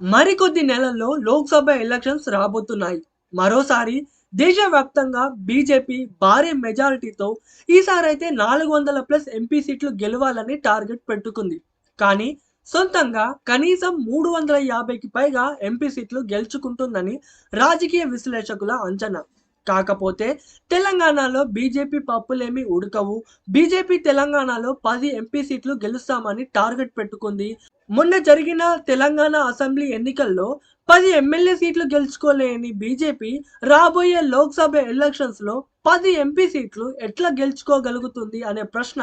మరికొద్ది నెలల్లో లోక్సభ ఎలక్షన్స్ రాబోతున్నాయి. మరోసారి దేశవ్యాప్తంగా బీజేపీ భారీ మెజారిటీతో ఈసారైతే 400+ ఎంపీ సీట్లు గెలవాలని టార్గెట్ పెట్టుకుంది. కానీ సొంతంగా కనీసం 350కి పైగా ఎంపీ సీట్లు గెలుచుకుంటుందని రాజకీయ విశ్లేషకుల అంచనా. కాకపోతే తెలంగాణలో బీజేపీ పప్పులేమీ ఉడకవు. బీజేపీ తెలంగాణలో 10 ఎంపీ సీట్లు గెలుస్తామని టార్గెట్ పెట్టుకుంది. మొన్న జరిగిన తెలంగాణ అసెంబ్లీ ఎన్నికల్లో 10 ఎమ్మెల్యే సీట్లు గెలుచుకోలేని బీజేపీ రాబోయే లోక్సభ ఎలక్షన్స్ లో 10 ఎంపీ సీట్లు ఎట్లా గెలుచుకోగలుగుతుంది అనే ప్రశ్న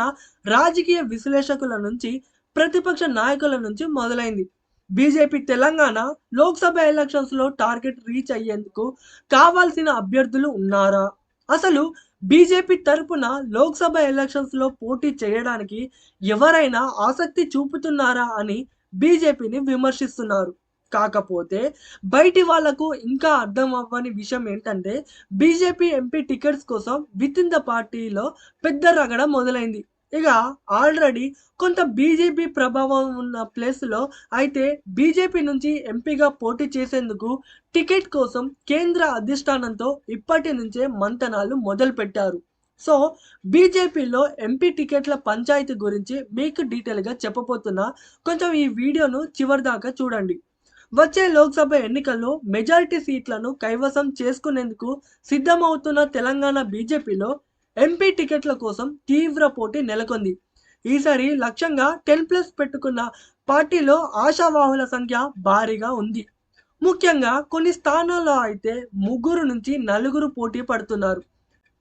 రాజకీయ విశ్లేషకుల నుంచి, ప్రతిపక్ష నాయకుల నుంచి మొదలైంది. బీజేపీ తెలంగాణ లోక్సభ ఎలక్షన్స్ లో టార్గెట్ రీచ్ అయ్యేందుకు కావాల్సిన అభ్యర్థులు ఉన్నారా? అసలు బీజేపీ తరపున లోక్సభ ఎలక్షన్స్ లో పోటీ చేయడానికి ఎవరైనా ఆసక్తి చూపుతున్నారా అని బీజేపీని విమర్శిస్తున్నారు. కాకపోతే బయటి వాళ్లకు ఇంకా అర్థం అవ్వని విషయం ఏంటంటే, బీజేపీ ఎంపీ టికెట్స్ కోసం విత్ ఇన్ ద పార్టీలో పెద్ద రగడ మొదలైంది. ఇక ఆల్రెడీ కొంత బీజేపీ ప్రభావం ఉన్న ప్లేస్లో అయితే బీజేపీ నుంచి ఎంపీగా పోటీ చేసేందుకు టికెట్ కోసం కేంద్ర అధిష్టానంతో ఇప్పటి నుంచే మంతనాలు మొదలు పెట్టారు. సో బీజేపీలో ఎంపీ టికెట్ల పంచాయతీ గురించి మీకు డీటెయిల్గా చెప్పబోతున్నా. కొంచెం ఈ వీడియోను చివరి దాకా చూడండి. వచ్చే లోక్సభ ఎన్నికల్లో మెజారిటీ సీట్లను కైవసం చేసుకునేందుకు సిద్ధమవుతున్న తెలంగాణ బీజేపీలో ఎంపీ టికెట్ల కోసం తీవ్ర పోటీ నెలకొంది. ఈసారి లక్ష్యంగా 10+ పెట్టుకున్న పార్టీలో ఆశావాహుల సంఖ్య భారీగా ఉంది. ముఖ్యంగా కొన్ని స్థానాల్లో అయితే 3 నుంచి 4 పోటీ పడుతున్నారు.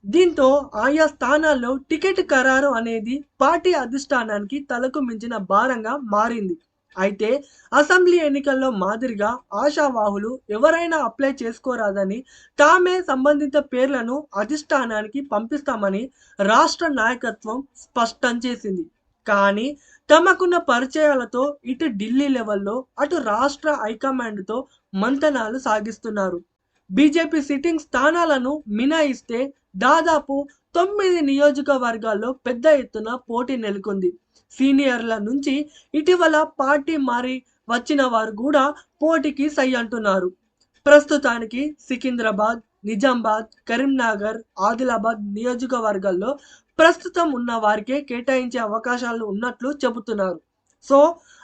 దీంతో ఆయా స్థానాల్లో టికెట్ ఖరారు అనేది పార్టీ అధిష్టానానికి తలకు మించిన భారంగా మారింది. అయితే అసెంబ్లీ ఎన్నికల్లో మాదిరిగా ఆశావాహులు ఎవరైనా అప్లై చేసుకోరాదని, తామే సంబంధిత పేర్లను అధిష్టానానికి పంపిస్తామని రాష్ట్ర నాయకత్వం స్పష్టం చేసింది. కానీ తమకున్న పరిచయాలతో ఇటు ఢిల్లీ లెవెల్లో అటు రాష్ట్ర హైకమాండ్తో మంతనాలు సాగిస్తున్నారు. బీజేపీ సిట్టింగ్ స్థానాలను మినహాయిస్తే దాదాపు 9 నియోజకవర్గాల్లో పెద్ద ఎత్తున పోటీ నెలకొంది. సీనియర్ల నుంచి ఇటీవల పార్టీ మారి వచ్చిన వారు కూడా పోటీకి సై అంటున్నారు. ప్రస్తుతానికి సికింద్రాబాద్, నిజామాబాద్, కరీంనగర్, ఆదిలాబాద్ నియోజకవర్గాల్లో ప్రస్తుతం ఉన్న వారికే కేటాయించే అవకాశాలు ఉన్నట్లు చెబుతున్నారు. సో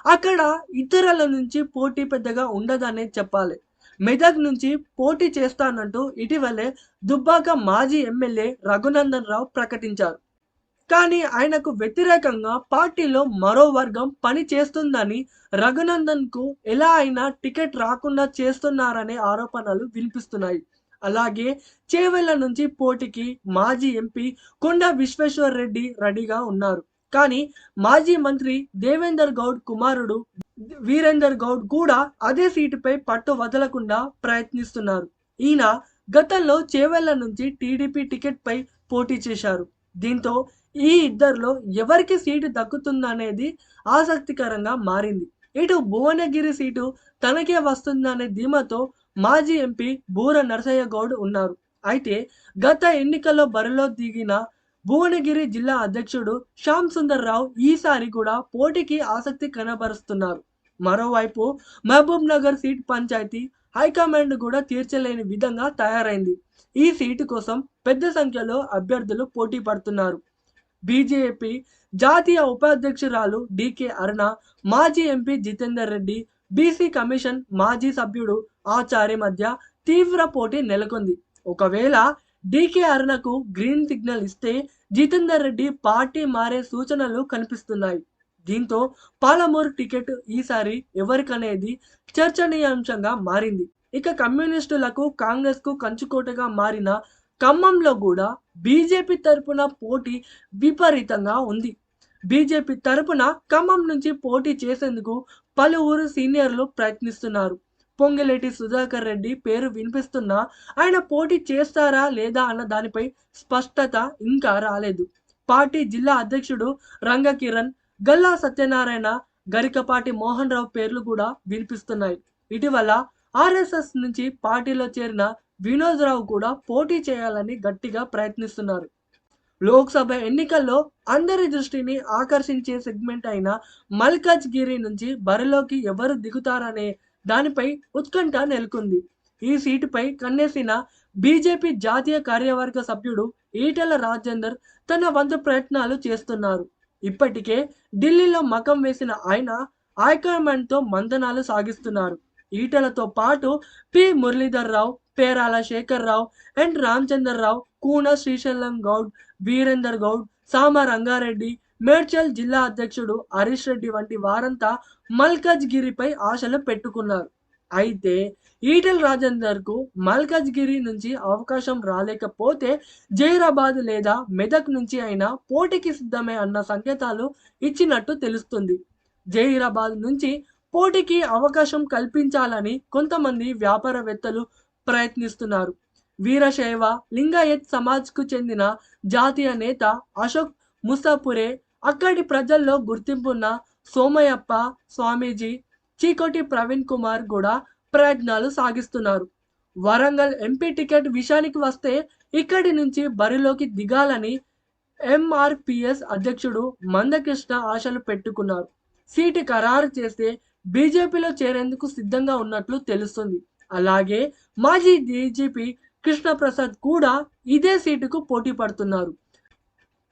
అక్కడ ఇతరుల నుంచి పోటీ పెద్దగా ఉండదనే చెప్పాలి. మెదక్ నుంచి పోటీ చేస్తానంటూ ఇటీవలే దుబ్బాక మాజీ ఎమ్మెల్యే రఘునందన్ రావు ప్రకటించారు. కానీ ఆయనకు వ్యతిరేకంగా పార్టీలో మరో వర్గం పని చేస్తుందని, రఘునందన్కు ఎలా అయినా టికెట్ రాకుండా చేస్తున్నారనే ఆరోపణలు వినిపిస్తున్నాయి. అలాగే చేవెళ్ల నుంచి పోటీకి మాజీ ఎంపీ కొండా విశ్వేశ్వర్ రెడ్డి రెడీగా ఉన్నారు. కానీ మాజీ మంత్రి దేవేందర్ గౌడ్ కుమారుడు వీరేందర్ గౌడ్ కూడా అదే సీటుపై పట్టు వదలకుండా ప్రయత్నిస్తున్నారు. ఈయన గతంలో చేవెళ్ల నుంచి టీడీపీ టికెట్ పై పోటీ చేశారు. దీంతో ఈ ఇద్దరిలో ఎవరికి సీటు దక్కుతుందనేది ఆసక్తికరంగా మారింది. ఇటు భువనగిరి సీటు తనకే వస్తుందనే ధీమాతో మాజీ ఎంపీ బూర నరసయ్య గౌడ్ ఉన్నారు. అయితే గత ఎన్నికల్లో బరిలో దిగిన భువనగిరి జిల్లా అధ్యక్షుడు శ్యామ్ సుందర్ రావు ఈసారి కూడా పోటీకి ఆసక్తి కనబరుస్తున్నారు. మరోవైపు మహబూబ్ నగర్ సీట్ పంచాయతీ హైకమాండ్ కూడా తీర్చలేని విధంగా తయారైంది. ఈ సీటు కోసం పెద్ద సంఖ్యలో అభ్యర్థులు పోటీ పడుతున్నారు. బీజేపీ జాతీయ ఉపాధ్యక్షురాలు డీకే అరుణ, మాజీ MP Jithender Reddy, BC commission మాజీ సభ్యుడు ఆచారి మధ్య తీవ్ర పోటీ నెలకొంది. ఒకవేళ డీకే అరుణకు గ్రీన్ సిగ్నల్ ఇస్తే జితేందర్ రెడ్డి పార్టీ మారే సూచనలు కనిపిస్తున్నాయి. దీంతో పాలమూరు టికెట్ ఈసారి ఎవరికనేది చర్చనీయాంశంగా మారింది. ఇక కమ్యూనిస్టులకు కాంగ్రెస్ కు కంచుకోటగా మారిన ఖమ్మంలో కూడా బీజేపీ తరపున పోటీ విపరీతంగా ఉంది. బీజేపీ తరపున ఖమ్మం నుంచి పోటీ చేసేందుకు పలువురు సీనియర్లు ప్రయత్నిస్తున్నారు. పొంగిలేటి సుధాకర్ రెడ్డి పేరు వినిపిస్తున్నా ఆయన పోటీ చేస్తారా లేదా అన్న దానిపై స్పష్టత ఇంకా రాలేదు. పార్టీ జిల్లా అధ్యక్షుడు రంగకిరణ్, గల్లా సత్యనారాయణ, గరికపాటి మోహన్ రావు పేర్లు కూడా వినిపిస్తున్నాయి. ఇటీవల ఆర్ఎస్ఎస్ నుంచి పార్టీలో చేరిన వినోద్ రావు కూడా పోటీ చేయాలని గట్టిగా ప్రయత్నిస్తున్నారు. లోక్సభ ఎన్నికల్లో అందరి దృష్టిని ఆకర్షించే సెగ్మెంట్ అయిన మల్కాజ్గిరి నుంచి బరిలోకి ఎవరు దిగుతారనే దానిపై ఉత్కంఠ నెలకొంది. ఈ సీటుపై కన్నేసిన బీజేపీ జాతీయ కార్యవర్గ సభ్యుడు ఈటెల రాజేందర్ తన వంతు ప్రయత్నాలు చేస్తున్నారు. ఇప్పటికే ఢిల్లీలో మకం వేసిన ఆయన హైకమాండ్తో మంతనాలు సాగిస్తున్నారు. ఈటెలతో పాటు పి మురళీధర్ రావు, పేరాల శేఖర్ రావు, ఎన్ రామచంద్రరావు, కూన శ్రీశైలం గౌడ్, వీరేందర్ గౌడ్, సామ రంగారెడ్డి, మేడ్చల్ జిల్లా అధ్యక్షుడు హరీష్ రెడ్డి వంటి వారంతా మల్కజ్గిరిపై ఆశలు పెట్టుకున్నారు. అయితే ఈటెల రాజేందర్కు మల్కజ్గిరి నుంచి అవకాశం రాలేకపోతే జైరాబాద్ లేదా మెదక్ నుంచి అయినా పోటీకి సిద్ధమే అన్న సంకేతాలు ఇచ్చినట్టు తెలుస్తుంది. జైరాబాద్ నుంచి పోటీకి అవకాశం కల్పించాలని కొంతమంది వ్యాపారవేత్తలు ప్రయత్నిస్తున్నారు. వీరశైవ లింగాయత్ సమాజ్కు చెందిన జాతీయ నేత అశోక్ ముసాపురే, అక్కడి ప్రజల్లో గుర్తింపున్న సోమయప్ప స్వామీజీ, చీకోటి ప్రవీణ్ కుమార్ కూడా ప్రయత్నాలు సాగిస్తున్నారు. వరంగల్ ఎంపీ టికెట్ విషయానికి వస్తే ఇక్కడి నుంచి బరిలోకి దిగాలని ఎంఆర్పిఎస్ అధ్యక్షుడు మందకృష్ణ ఆశలు పెట్టుకున్నారు. సీటు ఖరారు చేస్తే బీజేపీలో చేరేందుకు సిద్ధంగా ఉన్నట్లు తెలుస్తుంది. అలాగే మాజీ డీజీపీ కృష్ణప్రసాద్ కూడా ఇదే సీటుకు పోటీ పడుతున్నారు.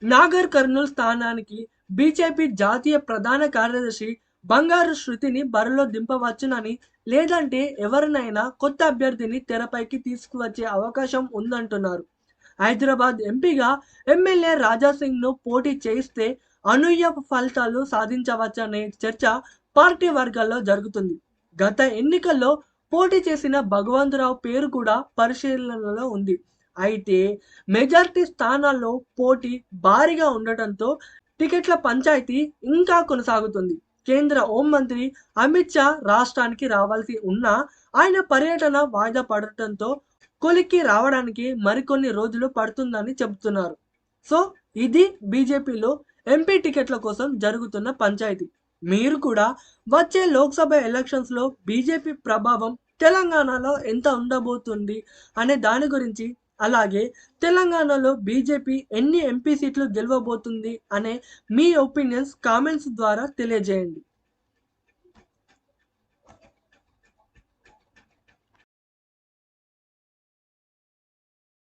నాగర్ కర్నూల్ స్థానానికి బీజేపీ జాతీయ ప్రధాన కార్యదర్శి బంగారు శృతిని బరిలో దింపవచ్చునని, లేదంటే ఎవరినైనా కొత్త అభ్యర్థిని తెరపైకి తీసుకువచ్చే అవకాశం ఉందంటున్నారు. హైదరాబాద్ ఎంపీగా ఎమ్మెల్యే రాజాసింగ్ను పోటీ చేయిస్తే అనూహ్య ఫలితాలు సాధించవచ్చనే చర్చ పార్టీ వర్గాల్లో జరుగుతుంది. గత ఎన్నికల్లో పోటీ చేసిన భగవంతరావు పేరు కూడా పరిశీలనలో ఉంది. అయితే మెజారిటీ స్థానాల్లో పోటీ భారీగా ఉండటంతో టికెట్ల పంచాయతీ ఇంకా కొనసాగుతుంది. కేంద్ర హోంమంత్రి అమిత్ షా రాష్ట్రానికి రావాల్సి ఉన్నా ఆయన పర్యటన వాయిదా పడటంతో కొలిక్కి రావడానికి మరికొన్ని రోజులు పడుతుందని చెబుతున్నారు. సో ఇది బీజేపీలో ఎంపీ టికెట్ల కోసం జరుగుతున్న పంచాయతీ. మీరు కూడా వచ్చే లోక్సభ ఎలక్షన్స్లో బీజేపీ ప్రభావం తెలంగాణలో ఎంత ఉండబోతుంది అనే దాని గురించి, అలాగే తెలంగాణలో బీజేపీ ఎన్ని ఎంపీ సీట్లు గెలవబోతుంది అనే మీ ఒపీనియన్స్ కామెంట్స్ ద్వారా తెలియజేయండి.